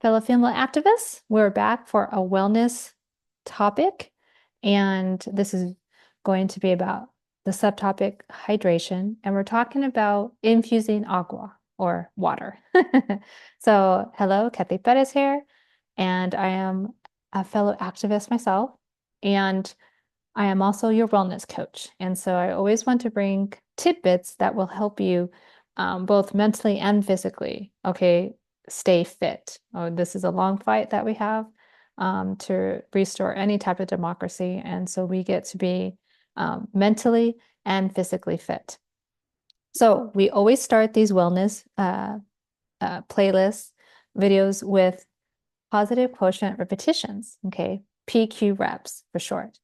Fellow female activists, we're back for a wellness topic, and this is going to be about the subtopic hydration, and we're talking about infusing agua or water. So, hello, Cathy Perez here, and I am a fellow activist myself, and I am also your wellness coach. And so I always want to bring tidbits that will help you both mentally and physically, okay, stay fit. Oh, this is a long fight that we have to restore any type of democracy. And so we get to be mentally and physically fit. So we always start these wellness playlists, videos with positive quotient repetitions, okay? PQ reps for short.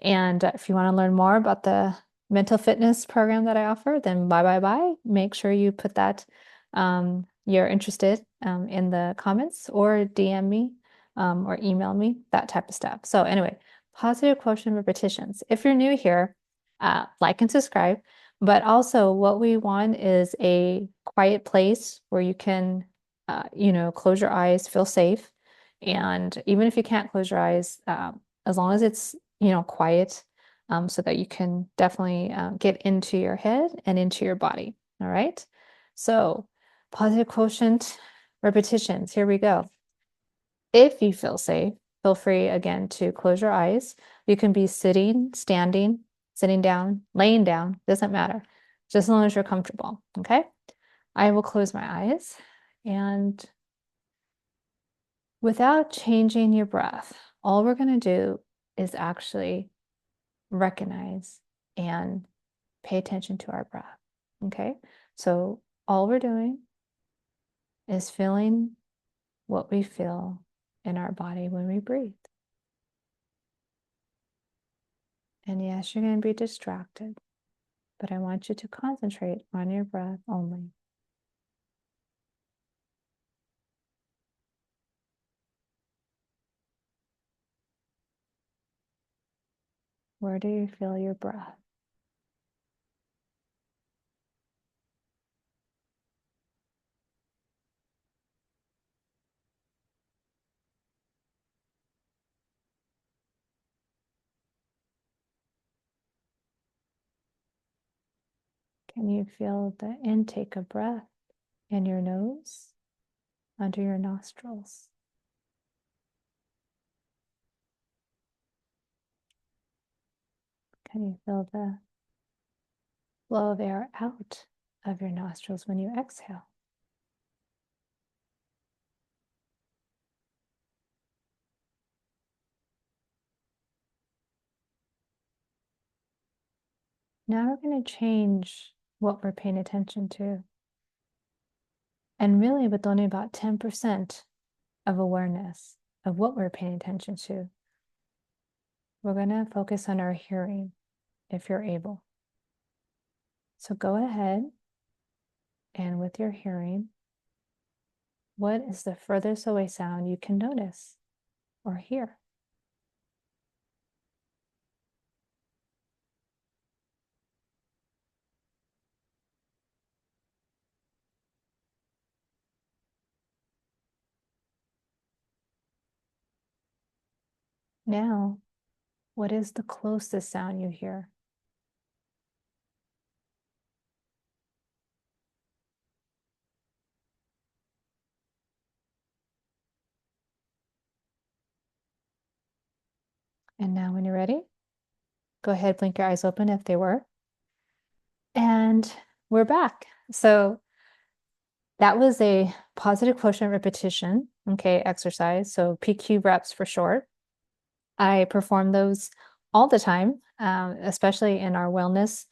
And if you want to learn more about the mental fitness program that I offer, then bye. Make sure you put that you're interested in the comments or DM me or email me, that type of stuff. So anyway, positive quotient repetitions. If you're new here, like and subscribe. But also what we want is a quiet place where you can, close your eyes, feel safe. And even if you can't close your eyes, as long as it's, quiet, so that you can definitely get into your head and into your body. All right. So positive quotient repetitions. Here we go. If you feel safe, feel free again to close your eyes. You can be sitting, standing, sitting down, laying down, doesn't matter, just as long as you're comfortable. Okay. I will close my eyes and without changing your breath, all we're going to do is actually recognize and pay attention to our breath. Okay. So all we're doing is feeling what we feel in our body when we breathe. And yes, you're going to be distracted, but I want you to concentrate on your breath only. Where do you feel your breath? Can you feel the intake of breath in your nose, under your nostrils? Can you feel the flow of air out of your nostrils when you exhale? Now we're going to change what we're paying attention to. And really, with only about 10% of awareness of what we're paying attention to, we're going to focus on our hearing if you're able. So go ahead and with your hearing, what is the furthest away sound you can notice or hear? Now, what is the closest sound you hear? And now when you're ready, go ahead, blink your eyes open if they were. And we're back. So that was a positive quotient repetition, okay, exercise. So PQ reps for short. I perform those all the time, especially in our wellness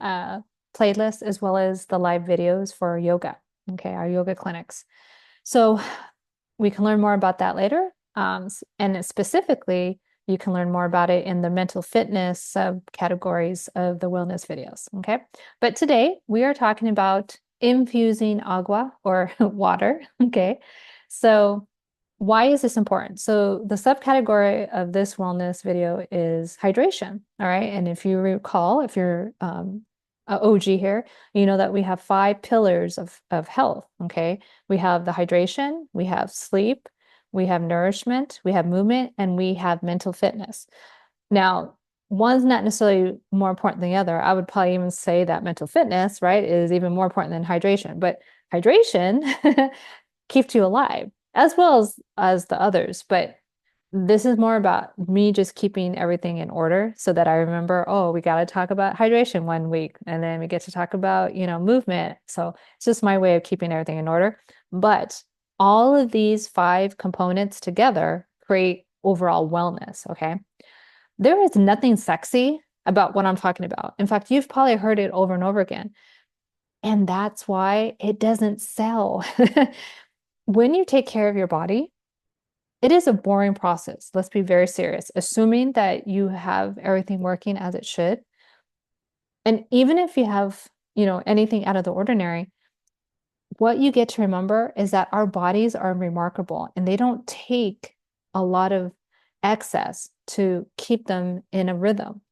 playlist, as well as the live videos for yoga, okay, our yoga clinics. So we can learn more about that later. And specifically, you can learn more about it in the mental fitness subcategories of the wellness videos, okay? But today we are talking about infusing agua or water, okay? So why is this important? So the subcategory of this wellness video is hydration, all right? And if you recall, if you're a OG here, you know that we have 5 pillars of health, okay? We have the hydration, we have sleep, we have nourishment, we have movement, and we have mental fitness. Now, one's not necessarily more important than the other. I would probably even say that mental fitness, right, is even more important than hydration. But hydration keeps you alive as well as the others. But this is more about me just keeping everything in order so that I remember, oh, we got to talk about hydration one week, and then we get to talk about, movement. So it's just my way of keeping everything in order. But all of these five components together create overall wellness, okay? There is nothing sexy about what I'm talking about. In fact, you've probably heard it over and over again. And that's why it doesn't sell. When you take care of your body, it is a boring process. Let's be very serious. Assuming that you have everything working as it should. And even if you have, anything out of the ordinary, what you get to remember is that our bodies are remarkable and they don't take a lot of excess to keep them in a rhythm.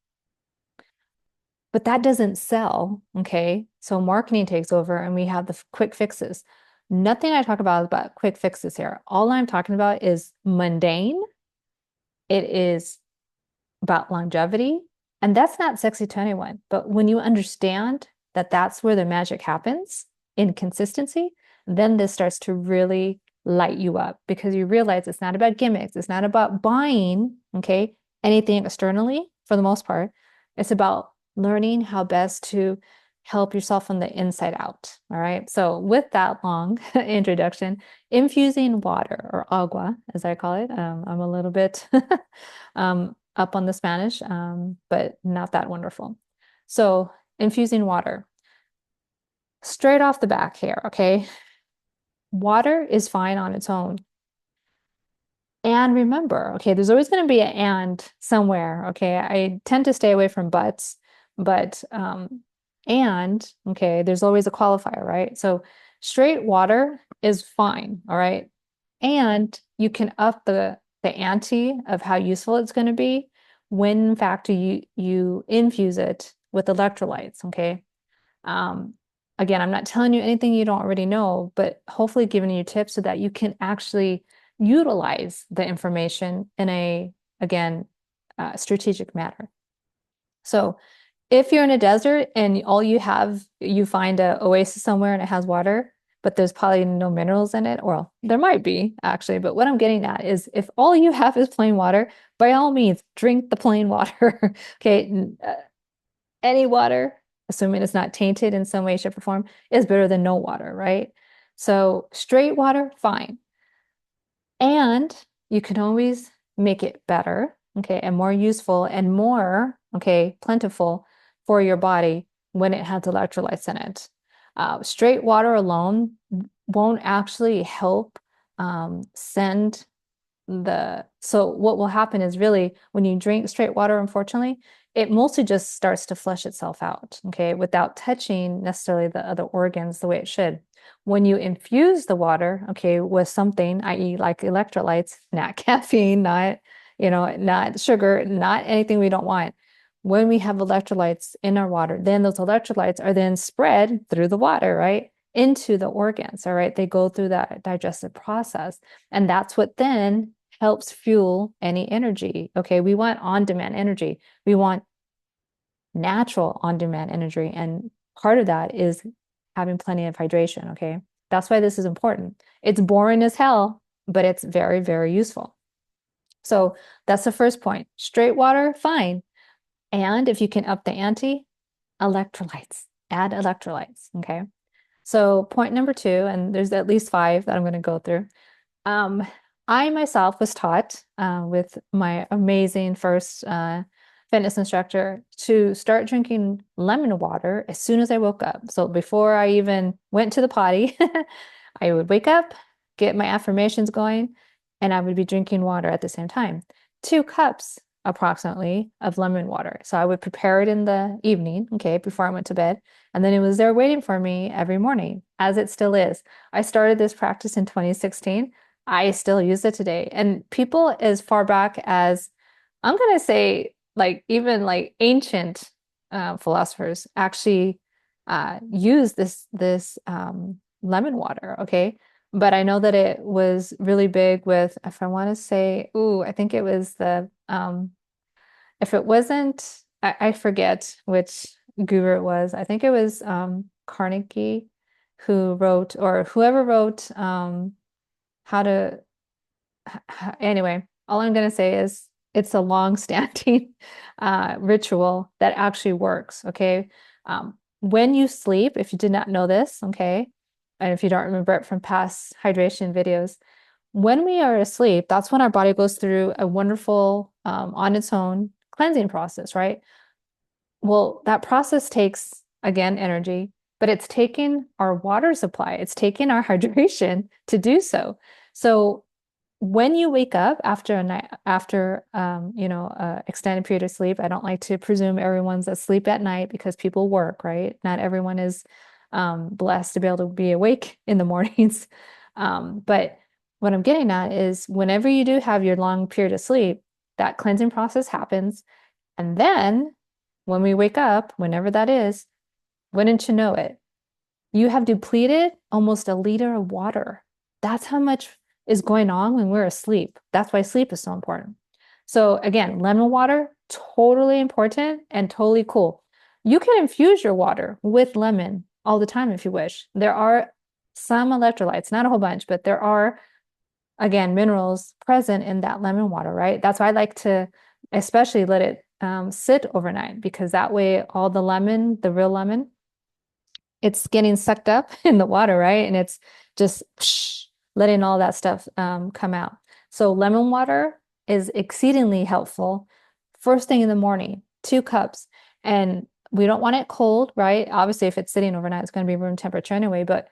But that doesn't sell, okay? So marketing takes over and we have the quick fixes. Nothing I talk about is about quick fixes here. All I'm talking about is mundane. It is about longevity. And that's not sexy to anyone. But when you understand that that's where the magic happens in consistency, then this starts to really light you up because you realize it's not about gimmicks. It's not about buying, okay, anything externally for the most part. It's about learning how best to help yourself from the inside out. All right. So with that long introduction, infusing water or agua, as I call it, I'm a little bit up on the Spanish, but not that wonderful. So infusing water. Straight off the back here, okay? Water is fine on its own. And remember, okay, there's always going to be an and somewhere, okay? I tend to stay away from buts, but and, okay, there's always a qualifier, right? So straight water is fine, all right? And you can up the ante of how useful it's going to be when in fact you infuse it with electrolytes, okay? Um, again, I'm not telling you anything you don't already know, but hopefully giving you tips so that you can actually utilize the information in a, again, strategic manner. So if you're in a desert and all you have, you find an oasis somewhere and it has water, but there's probably no minerals in it, or there might be actually, but what I'm getting at is if all you have is plain water, by all means, drink the plain water. Okay, any water, assuming it's not tainted in some way, shape, or form, is better than no water, right? So straight water, fine. And you can always make it better, okay, and more useful and more, okay, plentiful for your body when it has electrolytes in it. Straight water alone won't actually help send so what will happen is really when you drink straight water, unfortunately, it mostly just starts to flush itself out, okay, without touching necessarily the other organs the way it should. When you infuse the water, okay, with something, i.e., like electrolytes, not caffeine, not sugar, not anything we don't want. When we have electrolytes in our water, then those electrolytes are then spread through the water, right, into the organs, all right? They go through that digestive process. And that's what then helps fuel any energy. Okay, we want on-demand energy. We want natural on-demand energy. And part of that is having plenty of hydration. Okay, that's why this is important. It's boring as hell, but it's very, very useful. So that's the first point. Straight water, fine. And if you can up the ante, electrolytes, add electrolytes. Okay. So point number two, and there's at least five that I'm going to go through. Um, I myself was taught with my amazing first fitness instructor to start drinking lemon water as soon as I woke up. So before I even went to the potty, I would wake up, get my affirmations going, and I would be drinking water at the same time. 2 cups approximately of lemon water. So I would prepare it in the evening, okay, before I went to bed. And then it was there waiting for me every morning, as it still is. I started this practice in 2016. I still use it today. And people as far back as, I'm going to say, like even like ancient philosophers actually use this lemon water, okay? But I know that it was really big with, if I want to say, ooh, I think it was if it wasn't, I forget which guru it was. I think it was Carnegie who wrote, or whoever wrote how to, anyway, all I'm going to say is it's a long-standing ritual that actually works, okay? When you sleep, if you did not know this, okay, and if you don't remember it from past hydration videos, when we are asleep, that's when our body goes through a wonderful, on its own cleansing process, right? Well, that process takes, again, energy, but it's taking our water supply, it's taking our hydration to do so. So when you wake up after a night, after extended period of sleep, I don't like to presume everyone's asleep at night because people work, right? Not everyone is blessed to be able to be awake in the mornings. But what I'm getting at is whenever you do have your long period of sleep, that cleansing process happens. And then when we wake up, whenever that is, wouldn't you know it? You have depleted almost a liter of water. That's how much is going on when we're asleep. That's why sleep is so important. So again, lemon water, totally important and totally cool. You can infuse your water with lemon all the time if you wish. There are some electrolytes, not a whole bunch, but there are, again, minerals present in that lemon water, right? That's why I like to especially let it sit overnight because that way all the lemon, the real lemon, it's getting sucked up in the water, right? And it's just letting all that stuff come out. So lemon water is exceedingly helpful. First thing in the morning, 2 cups. And we don't want it cold, right? Obviously, if it's sitting overnight, it's going to be room temperature anyway. But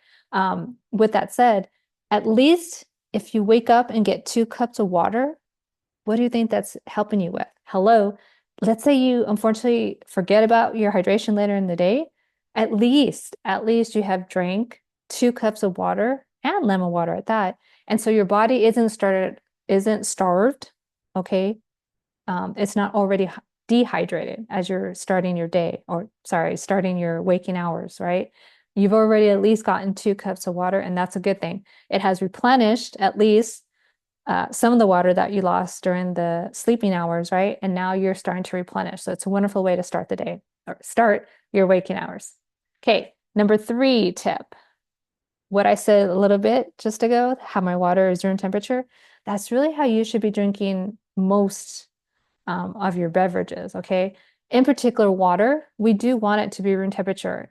with that said, at least if you wake up and get 2 cups of water, what do you think that's helping you with? Hello. Let's say you unfortunately forget about your hydration later in the day. At least you have drank 2 cups of water and lemon water at that. And so your body isn't starved. Okay. It's not already dehydrated as you're starting your day, or sorry, starting your waking hours, right? You've already at least gotten 2 cups of water, and that's a good thing. It has replenished at least some of the water that you lost during the sleeping hours, right? And now you're starting to replenish. So it's a wonderful way to start the day or start your waking hours. Okay, number 3 tip. What I said a little bit just ago, how my water is room temperature, that's really how you should be drinking most of your beverages, okay? In particular, water, we do want it to be room temperature.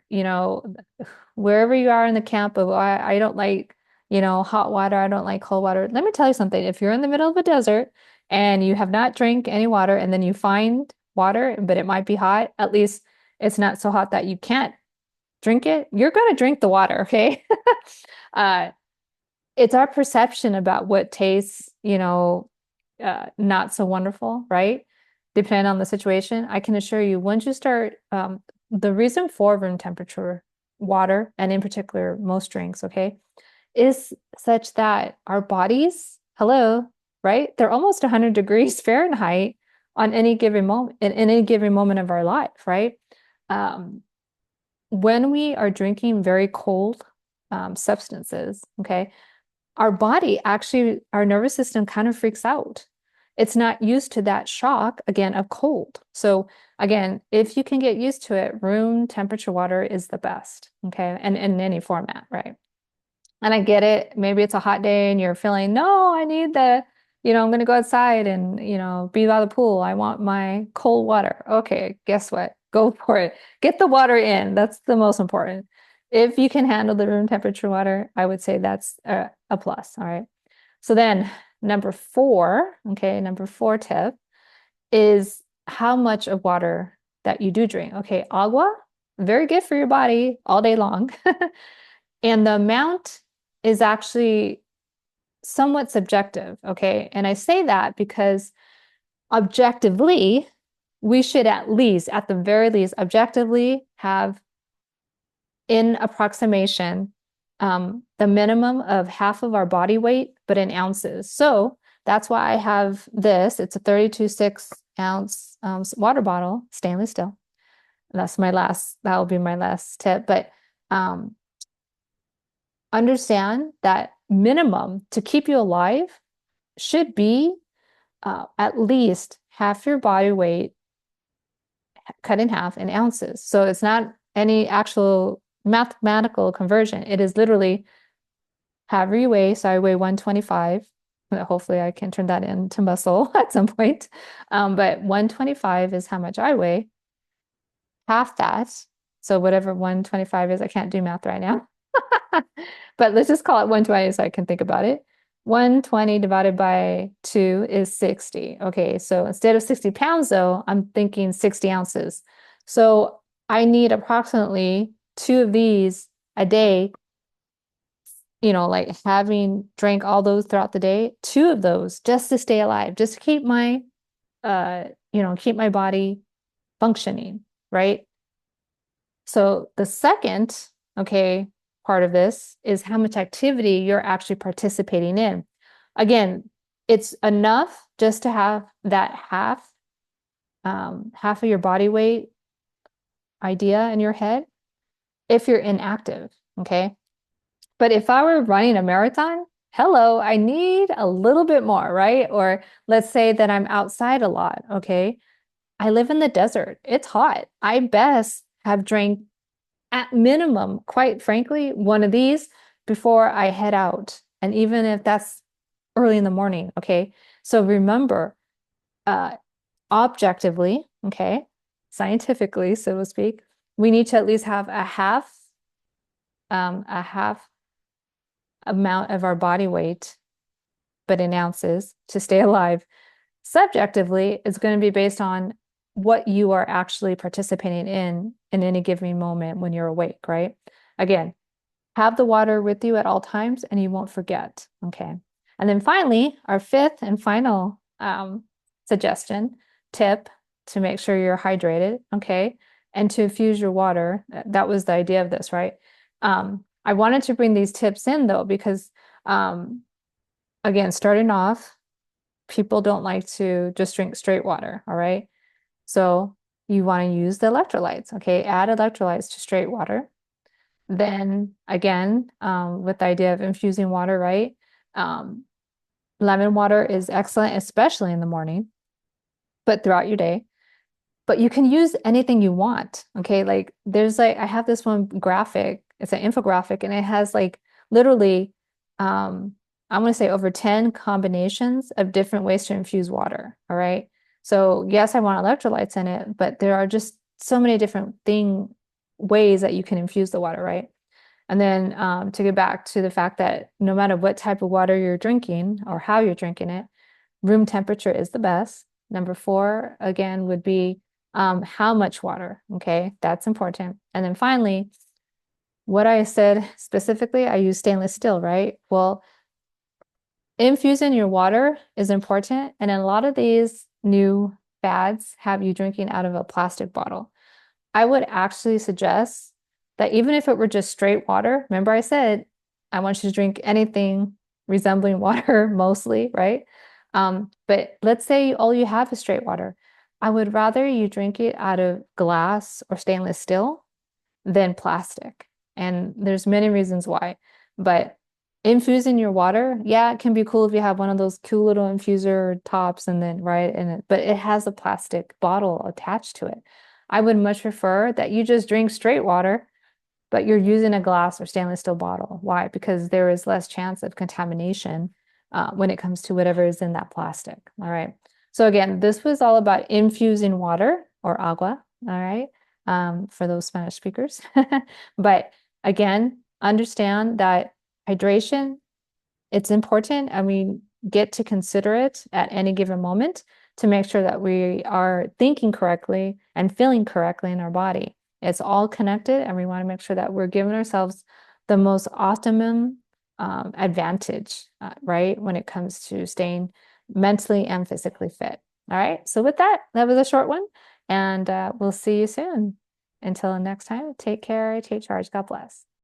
Wherever you are in the camp of, I don't like, hot water, I don't like cold water. Let me tell you something. If you're in the middle of a desert and you have not drank any water and then you find water, but it might be hot, at least it's not so hot that you can't drink it, you're going to drink the water, okay? uh, it's our perception about what tastes, not so wonderful, right? Depending on the situation. I can assure you, once you start, the reason for room temperature water, and in particular, most drinks, okay, is such that our bodies, hello, right? They're almost 100 degrees Fahrenheit on any given moment, in any given moment of our life, right? Um, when we are drinking very cold substances, okay, our body actually, our nervous system kind of freaks out. It's not used to that shock, again, of cold. So, again, if you can get used to it, room temperature water is the best, okay, and in any format, right? And I get it. Maybe it's a hot day and you're feeling, no, I need I'm going to go outside and, be by the pool. I want my cold water. Okay, guess what? Go for it. Get the water in. That's the most important. If you can handle the room temperature water, I would say that's a plus. All right. So then number 4, okay, number 4 tip is how much of water that you do drink. Okay, agua, very good for your body all day long. And the amount is actually somewhat subjective, okay? And I say that because objectively, we should at least, at the very least, objectively have in approximation the minimum of half of our body weight, but in ounces. So that's why I have this. It's a 32.6 ounce water bottle, stainless steel. That'll be my last tip. But understand that minimum to keep you alive should be at least half your body weight cut in half in ounces. So it's not any actual mathematical conversion. It is literally however you weigh. So I weigh 125. Hopefully I can turn that into muscle at some point. But 125 is how much I weigh. Half that. So whatever 125 is, I can't do math right now. But let's just call it 120 so I can think about it. 120 divided by 2 is 60. Okay, so instead of 60 pounds, though, I'm thinking 60 ounces. So I need approximately 2 of these a day, like having drank all those throughout the day, 2 of those just to stay alive, just to keep keep my body functioning, right? So the second, okay, part of this is how much activity you're actually participating in. Again, it's enough just to have that half of your body weight idea in your head if you're inactive, okay? But if I were running a marathon, hello, I need a little bit more, right? Or let's say that I'm outside a lot, okay? I live in the desert. It's hot. I best have drank at minimum, quite frankly, one of these before I head out. And even if that's early in the morning, okay? So remember, uh, objectively, okay, scientifically, so to speak, we need to at least have a half amount of our body weight, but in ounces to stay alive. Subjectively, it's going to be based on what you are actually participating in any given moment when you're awake, right? Again, have the water with you at all times and you won't forget. Okay. And then finally, our fifth and final suggestion, tip to make sure you're hydrated. Okay. And to infuse your water. That was the idea of this, right? I wanted to bring these tips in though, because again, starting off, people don't like to just drink straight water. All right. So you want to use the electrolytes. Okay. Add electrolytes to straight water. Then again, with the idea of infusing water, right? Um, lemon water is excellent, especially in the morning, but throughout your day. But you can use anything you want. Okay. Like I have this one graphic, it's an infographic, and it has like literally, I'm going to say over 10 combinations of different ways to infuse water. All right. So yes, I want electrolytes in it, but there are just so many different ways that you can infuse the water, right? And then to get back to the fact that no matter what type of water you're drinking or how you're drinking it, room temperature is the best. Number 4, again, would be how much water. Okay, that's important. And then finally, what I said specifically, I use stainless steel, right? Well, infusing your water is important. And a lot of these new fads have you drinking out of a plastic bottle. I would actually suggest that even if it were just straight water, remember I said I want you to drink anything resembling water mostly, right? But let's say all you have is straight water. I would rather you drink it out of glass or stainless steel than plastic. And there's many reasons why. But infusing your water, yeah, it can be cool if you have one of those cool little infuser tops and then right in it, but it has a plastic bottle attached to it. I would much prefer that you just drink straight water, but you're using a glass or stainless steel bottle. Why? Because there is less chance of contamination when it comes to whatever is in that plastic. All right. So again, this was all about infusing water or agua. All right. For those Spanish speakers. But again, understand that hydration, it's important, and we get to consider it at any given moment to make sure that we are thinking correctly and feeling correctly in our body. It's all connected, and we want to make sure that we're giving ourselves the most optimum advantage, right, when it comes to staying mentally and physically fit. All right. So with that, that was a short one, and we'll see you soon. Until next time, take care, take charge. God bless.